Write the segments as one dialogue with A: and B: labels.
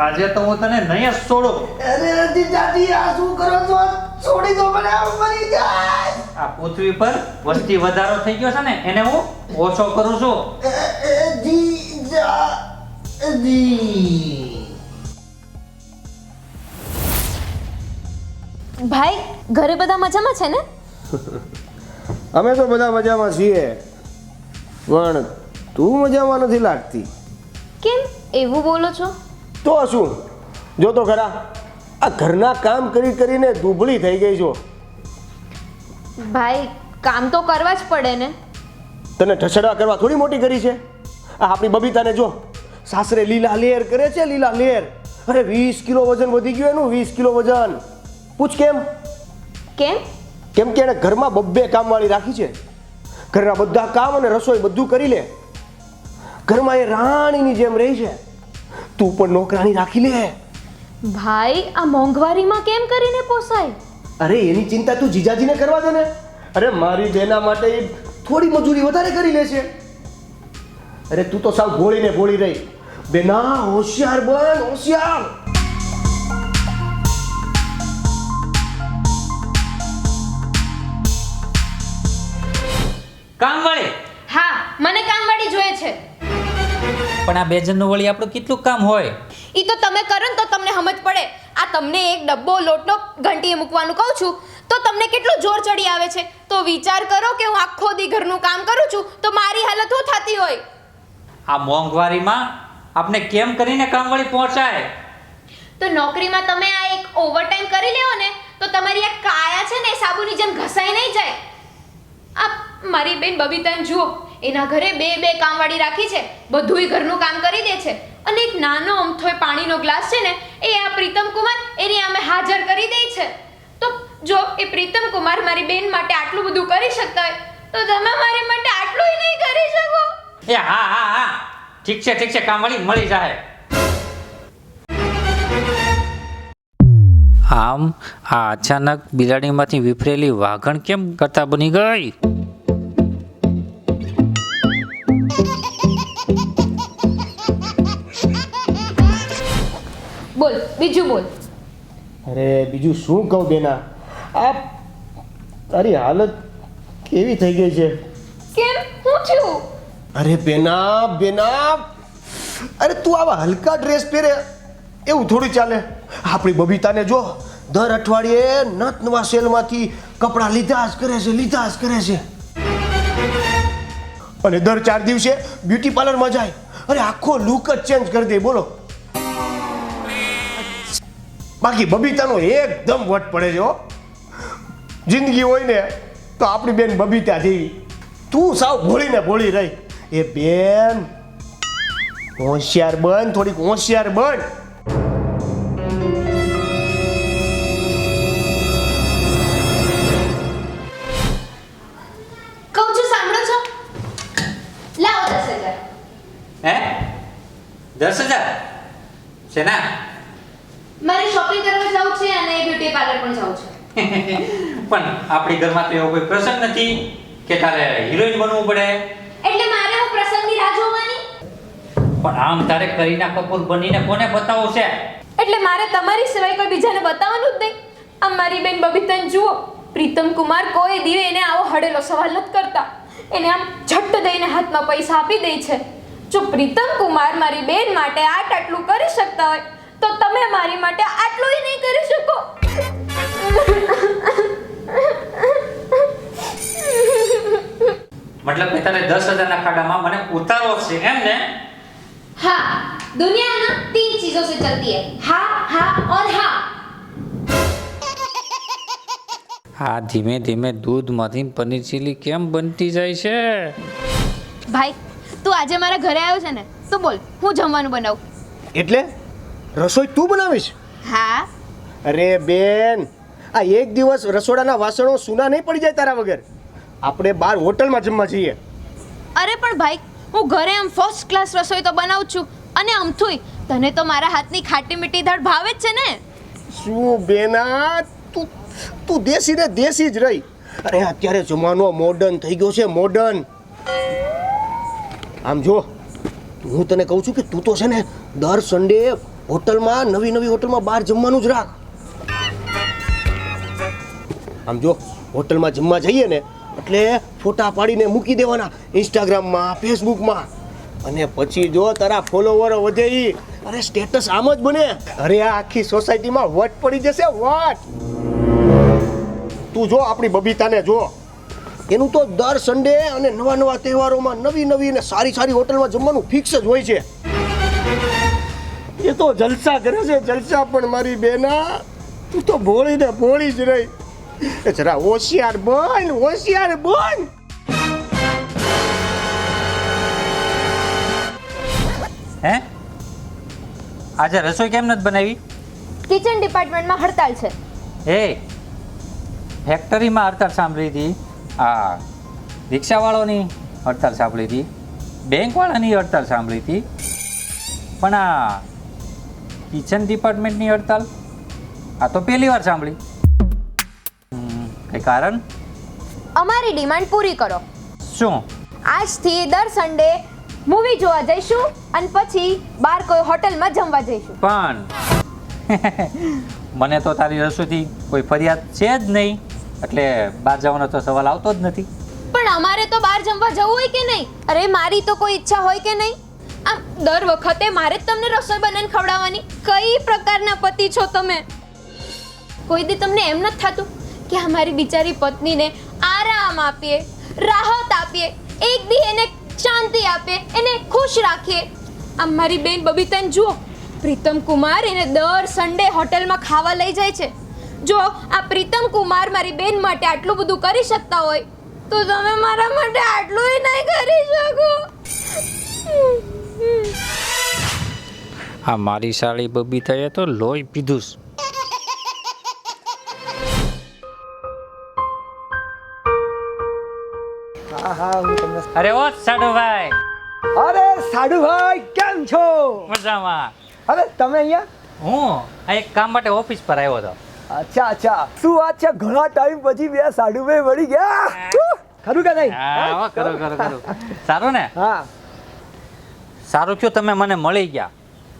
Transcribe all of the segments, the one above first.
A: આજે તો હું તને નહીં જ છોડું.
B: અરે જીજાજી આ શું કરો છો? છોડી દો મને, આ મરી જાય.
A: આ પૃથ્વી પર વસ્તી વધારો થઈ ગયો છે ને એને હું ઓછો કરું છું.
B: જીજાજી
C: ભાઈ ઘરે બધા મજામાં છે ને?
D: અમે તો બધા મજામાં છીએ, પણ તું મજામાં નથી લાગતી.
C: કેમ એવું બોલો છો?
D: તો શું, જો તો ખરા, આ ઘરના કામ કરી કરીને દુબળી થઈ ગઈ છો.
C: ભાઈ કામ તો કરવા જ પડે ને.
D: તને ઠસડા કરવા થોડી મોટી કરી છે. આ આપણી બબીતાને જો, સાસરે લીલા લેર કરે છે, લીલા લેર. અરે 20 કિલો વજન વધી ગયું એનું, 20 કિલો વજન. પૂછ કેમ?
C: કેમ?
D: કેમ કે એણે ઘરમાં બબ્બે કામવાળી રાખી છે. ઘરના બધા કામ અને રસોઈ બધું કરી લે. ઘરમાં એ રાણીની જેમ રહી છે. તું પણ નોકરાણી રાખી લે.
C: ભાઈ આ મોંઘવારીમાં કેમ કરીને પોસાય?
D: અરે એની ચિંતા તું જીજાજીને કરવા દે ને. અરે મારી બેના માટે એ થોડી મજૂરી વધારે કરી લે છે. અરે તું તો સાવ ભોળીને ભોળી રહી. બેના હોશિયાર બન, હોશિયાર.
A: કામવાળી?
C: હા મને કામવાળી જોઈએ છે.
A: પણ આ બે જણનું વળી આપણું કેટલું કામ હોય?
C: ઈ તો તમે કરો ને તો તમને સમજ પડે. આ તમને એક ડબ્બો લોટનો ઘંટીએ મૂકવાનું કહું છું તો તમને કેટલું જોર ચડી આવે છે. તો વિચાર કરો કે હું આખો દી ઘરનું કામ કરું છું તો મારી હાલત શું થતી હોય.
A: આ મોંઘવારીમાં આપણે કેમ કરીને કામવાળી પહોંચાય?
C: તો નોકરીમાં તમે આ એક ઓવરટાઈમ કરી લેવો ને તો તમારી આ કાયા છે ને સાબુની જેમ ઘસાઈ નહીં જાય. આ મારી બેન બબીતાને જુઓ, એના ઘરે બે કામવાળી રાખી છે, બધુંય ઘરનું કામ કરી દે છે. અને એક નાનો અમથોય પાણીનો ગ્લાસ છે ને એ આ પ્રીતમ કુમાર એની સામે હાજર કરી દે છે. તો જો એ પ્રીતમ કુમાર મારી બેન માટે આટલું બધું કરી શકતા હોય તો તમે મારી માટે આટલું નહીં કરી શકો?
A: એ હા હા હા, ઠીક છે કામવાળી મળી જાય. આમ આ અચાનક બિલાડીમાંથી વિફરેલી વાઘણ કેમ કરતા બની ગઈ?
C: બોલ બીજું બોલ.
D: અરે બીજું શું કહું બેના, આ તારી હાલત કેવી થઈ ગઈ છે.
C: કેમ હું થયું?
D: અરે બેના, અરે તું આવા હલકા ડ્રેસ પહેરે એવું થોડી ચાલે. આપણી બબીતાને જો, દર અઠવાડિયે નત નવા સેલમાંથી કપડાં લીધા જ કરે છે. અને દર 4 દિવસે બ્યુટી પાર્લરમાં જાય. અરે આખો લુક જ ચેન્જ કરી દે. બોલો, બાકી બબીતાનો એકદમ વટ પડે છે હો. જિંદગી હોય ને તો આપણી બેન બબીતા જેવી. તું સાવ ભોળીને ભોળી રહી. એ બેન હોશિયાર બન, થોડીક હોશિયાર બન.
C: કહું છું સાંભળો છો? લાવો 10,000.
A: હે 10,000? શેના?
C: મારે શોપિંગ કરવા જવું છે અને બ્યુટી પાર્લર પણ જવું છે.
A: પણ આપણી ઘરમાં તો એવો કોઈ પ્રસંગ નથી કે તારે હિરોઈન બનવું પડે.
C: એટલે મારે હું પ્રસંગની રાહ જોવાની?
A: પણ આમ તારે કરીના કપૂર બનીને કોને બતાવવું છે?
C: એટલે મારે તમારી સિવાય કોઈ બીજાને બતાવવાનું જ નહીં. આ મારી બેન બબીતાને જુઓ, પ્રીતમ કુમાર કોઈ દીવે એને આવો હડેલો સવાલ નથી કરતા. એને આમ ઝટ્ટ દઈને હાથમાં પૈસા આપી દે છે. જો પ્રીતમ કુમાર મારી બેન માટે આટલું કરી શકતા હોય તો તમે મારી માટે આટલું નહીં કરી શકો.
A: મતલબ કે તારે 10,000 ના ખાડામાં મને ઉતારવો છે એમ ને?
C: हाँ, दुनिया ना 3 चीजों से चलती है, हाँ हाँ और हाँ.
A: આ ધીમે ધીમે દૂધમાંથી પનીર ચીલી કેમ બનતી જાય છે?
C: ભાઈ તું આજે મારા ઘરે આવ્યો છે ને તો બોલ હું જમવાનું બનાવું?
D: એટલે રસોઈ તું બનાવીશ?
C: હા.
D: અરે બેન, આ એક દિવસ રસોડાના વાસણો સૂના નહીં પડી જાય તારા વગર. આપણે બહાર હોટલમાં જમવા જઈએ.
C: અરે પણ ભાઈ હું ઘરે આમ ફર્સ્ટ ક્લાસ રસોઈ તો બનાવું છું. અને આમથુંય તને તો મારા હાથની ખાટી મીઠી દાળ ભાવે જ છે ને.
D: શું બેના, તું દેશી ને દેશી જ રહી. અરે અત્યારે જમાનો મોડર્ન થઈ ગયો છે, મોડર્ન. આમ જો, હું તને કહું છું કે તું તો છે ને દર સન્ડે હોટલમાં નવી હોટલમાં બહાર જમવાનું જ રાખ. આમ જો હોટલમાં જમવા જઈએ ને એટલે ફોટા પાડીને મૂકી દેવાના ઇન્સ્ટાગ્રામમાં, ફેસબુકમાં. અને પછી જો તારા ફોલોવરો વધે ઈ અરે સ્ટેટસ આમ જ બને. અરે આ આખી સોસાયટીમાં વટ પડી જશે વટ. તું જો આપણી બબીતાને જો, એનું તો દર સન્ડે અને નવા તહેવારોમાં નવી અને સારી હોટલમાં જમવાનું ફિક્સ જ હોય છે. એ તો જલસા કરે છે જલસા. પણ મારી બેના તું તો ભોળી જ રહી. એ જરા હોશિયાર બન.
A: હે આજે રસોઈ કેમ નથી બનાવી?
C: કિચન ડિપાર્ટમેન્ટમાં હડતાલ છે.
A: એ ફેક્ટરીમાં હડતાળ સાંભળી હતી, આ રિક્ષાવાળાની હડતાળ સાંભળી હતી, બેંકવાળાની હડતાળ સાંભળી હતી, પણ આ કિચન ડિપાર્ટમેન્ટની હડતાળ આ તો પહેલી વાર સાંભળી. કઈ કારણ?
C: અમારી ડિમાન્ડ પૂરી કરો.
A: શું?
C: આજથી દર સન્ડે મૂવી જોવા જઈશું અને પછી બહાર કોઈ હોટલમાં જમવા જઈશું.
A: પણ મને તો તારી રસોઈથી કોઈ ફરિયાદ છે જ નહીં, એટલે બહાર જવાનો તો સવાલ આવતો જ નથી.
C: પણ અમારે તો બહાર જમવા જવું હોય કે નહીં? અરે મારી તો કોઈ ઈચ્છા હોય કે નહીં? આમ દર વખતે મારે જ તમને રસોઈ બનાવીને ખવડાવવાની? કઈ પ્રકારના પતિ છો તમે? કોઈ દી તમને એમ નથી થતું કે અમારી બિચારી પત્નીને આરામ આપીએ, રાહત આપીએ, એક દી એને શાંતિ આપીએ, એને ખુશ રાખીએ? આમ મારી બેન બબીતાને જુઓ, પ્રીતમ કુમાર એને દર સન્ડે હોટલમાં ખાવા લઈ જાય છે. જો આ પ્રીતમ કુમાર મારી બેન માટે આટલું બધું કરી શકતા હોય તો તમે મારા માટે આટલું નહીં કરી શકો.
A: આ મારી સાળી બબીતાએ તો લોહી પીધું. અરે ઓ સાડુભાઈ.
B: અરે સાડુભાઈ કેમ છો?
A: મજામાં.
B: અરે તમે અહીંયા?
A: હું આ એક કામ માટે ઓફિસ પર આવ્યો હતો.
B: અચ્છા શું વાત છે? ઘણા ટાઈમ પછી બે સાડુભાઈ મળી ગયા. ખરું કે નહીં?
A: હા કરો. સારું ને?
B: હા
A: સારું થયું તમે મને મળી ગયા,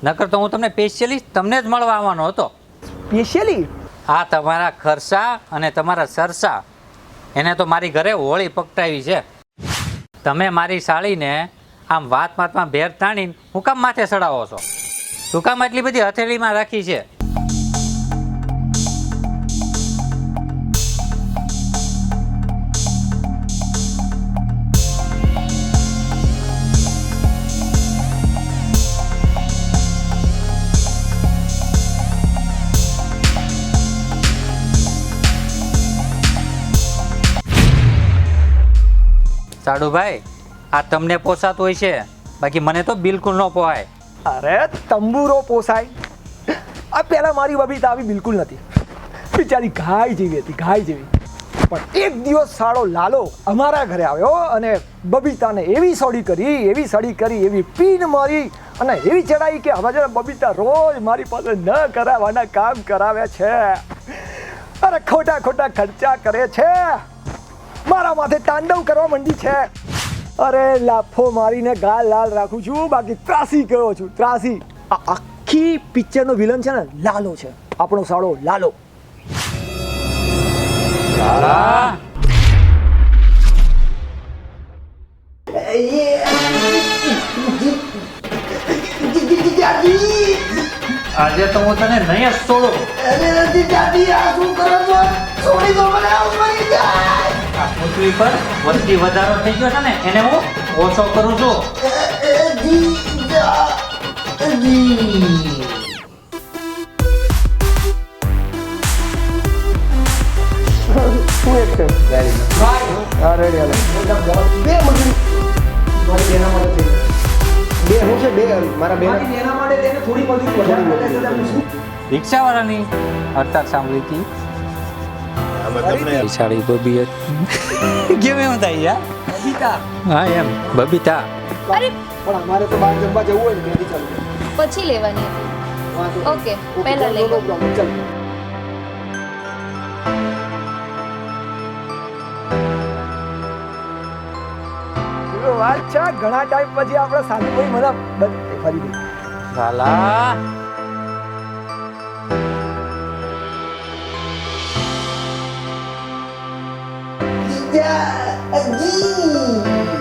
A: નકર તો હું તમને સ્પેશિયલી તમને જ મળવા આવવાનો હતો.
B: સ્પેશિયલી?
A: હા, તમારા ખર્ચા અને તમારા સરસા એને તો મારી ઘરે હોળી પકટાવી છે. તમે મારી સાળીને આમ વાતમાં ભેર તાણીને હું કામ માથે ચડાવો છો? શું કામ એટલી બધી હથેળીમાં રાખી છે? સાડુભાઈ, આ તમને પોસાતું હોય છે, બાકી મને તો બિલકુલ ન પોહાય.
B: અરે તંબુરો પોસાય. આ પહેલા મારી બબીતા આવી બિલકુલ નથી. બિચારી ગાય જેવી હતી, ગાય જેવી. પણ એક દિવસ સાળો લાલો અમારા ઘરે આવ્યો અને બબીતાને એવી સડી કરી, એવી પીન મારી અને એવી ચડાઈ કે હવે જરા બબીતા રોજ મારી પાસે ન કરાવવાના કામ કરાવે છે. અરે ખોટા ખર્ચા કરે છે. મારા માથે તાંડવ કરવા માંડી છે. અરે લાફો મારીને ગાલ લાલ રાખું છું, બાકી ત્રાસી ગયો છું, ત્રાસી. આ આખી પિક્ચરનો વિલન છે ને લાલો છે, આપણો સાળો લાલો.
A: આજે તો હું તને નહીં જ છોડું. આ પૃથ્વી પર વસ્તી વધારો થઈ ગયો છે ને, એને હું ઓછો કરું છું. રિક્ષાવાળાની હડતાળ સાંભળી હતી. બિચારી બબી કેમ એમ થાય યાર?
B: બબીતા.
A: હા એમ બબીતા.
C: અરે
B: પણ અમારે તો બહાર જમવા જવું હોય ને ક્યાંથી ચાલુ?
C: પછી લેવાની હતી. ઓકે, પહેલા લઈ લો. વાત છે, ઘણા ટાઈમ પછી આપણે સાધુભાઈ મને ફરી ગઈ.
A: સાલા
B: જા જી